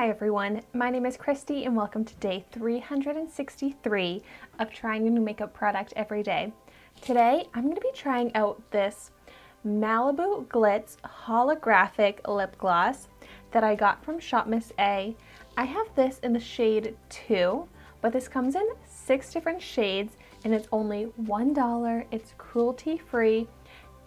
Hi everyone, my name is Christy and welcome to day 363 of trying a new makeup product every day. Today I'm going to be trying out this Malibu Glitz Holographic lip gloss that I got from ShopMissA. I have this in the shade 2, but this comes in 6 different shades and it's only $1. It's cruelty free.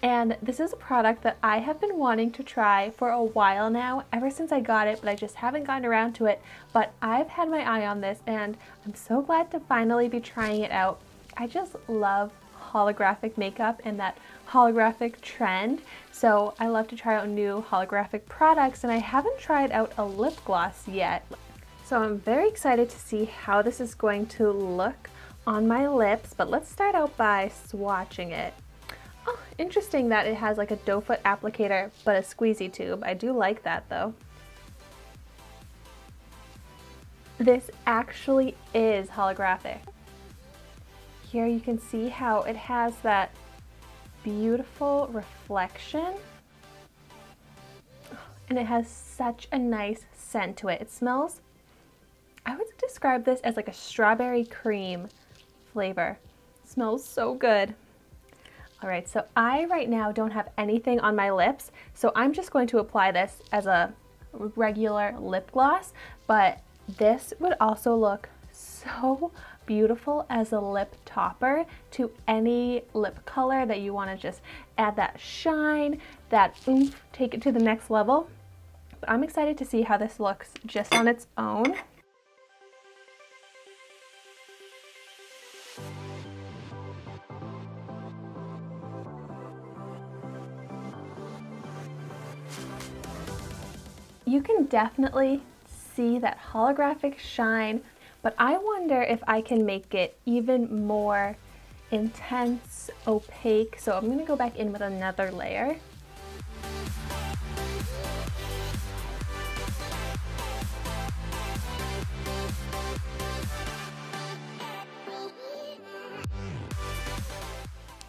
And this is a product that I have been wanting to try for a while now, ever since I got it, but I just haven't gotten around to it. But I've had my eye on this and I'm so glad to finally be trying it out. I just love holographic makeup and that holographic trend. So I love to try out new holographic products and I haven't tried out a lip gloss yet. So I'm very excited to see how this is going to look on my lips, but let's start out by swatching it. Oh, interesting that it has like a doe foot applicator but a squeezy tube. I do like that though. This actually is holographic. Here you can see how it has that beautiful reflection and it has such a nice scent to it. It smells, I would describe this as like a strawberry cream flavor. It smells so good. Alright, so I right now don't have anything on my lips, so I'm just going to apply this as a regular lip gloss, but this would also look so beautiful as a lip topper to any lip color that you want to just add that shine, that oomph, take it to the next level. But I'm excited to see how this looks just on its own. You can definitely see that holographic shine, but I wonder if I can make it even more intense, opaque. So I'm going to go back in with another layer.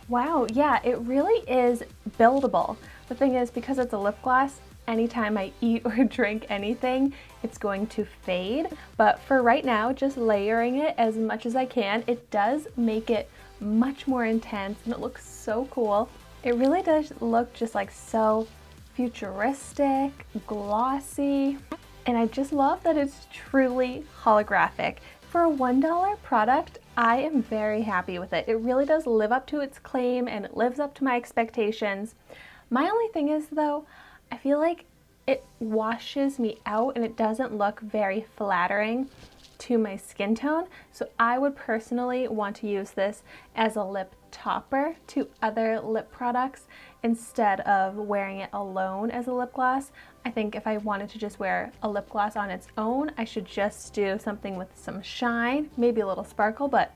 Wow, yeah, it really is buildable. The thing is, because it's a lip gloss, anytime I eat or drink anything, it's going to fade. But for right now, just layering it as much as I can, it does make it much more intense and it looks so cool. It really does look just like so futuristic, glossy, and I just love that it's truly holographic. For a $1 product, I am very happy with it. It really does live up to its claim and it lives up to my expectations. My only thing is though, I feel like it washes me out and it doesn't look very flattering to my skin tone. So I would personally want to use this as a lip topper to other lip products instead of wearing it alone as a lip gloss. I think if I wanted to just wear a lip gloss on its own, I should just do something with some shine, maybe a little sparkle, but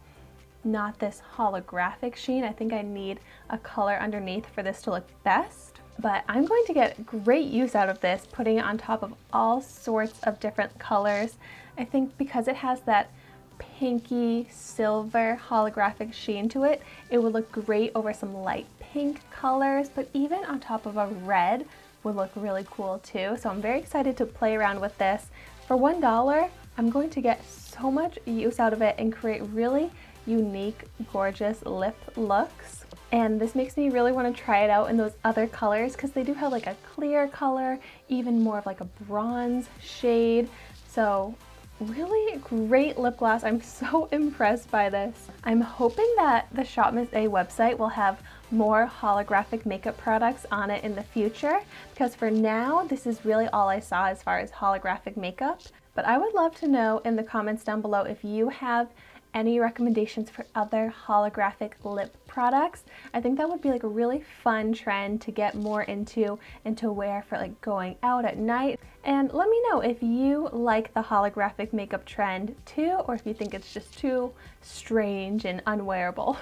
not this holographic sheen. I think I need a color underneath for this to look best. But I'm going to get great use out of this, putting it on top of all sorts of different colors. I think because it has that pinky silver holographic sheen to it, it would look great over some light pink colors, but even on top of a red would look really cool too. So I'm very excited to play around with this. For $1, I'm going to get so much use out of it and create really unique, gorgeous lip looks. And this makes me really want to try it out in those other colors because they do have like a clear color, even more of like a bronze shade. So really great lip gloss. I'm so impressed by this. I'm hoping that the ShopMissA website will have more holographic makeup products on it in the future, because for now this is really all I saw as far as holographic makeup. But I would love to know in the comments down below if you have any recommendations for other holographic lip products. I think that would be like a really fun trend to get more into and to wear for like going out at night. And let me know if you like the holographic makeup trend too, or if you think it's just too strange and unwearable.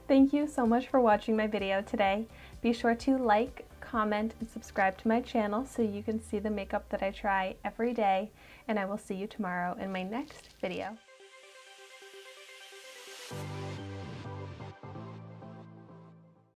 Thank you so much for watching my video today. Be sure to like, comment, and subscribe to my channel so you can see the makeup that I try every day. And I will see you tomorrow in my next video.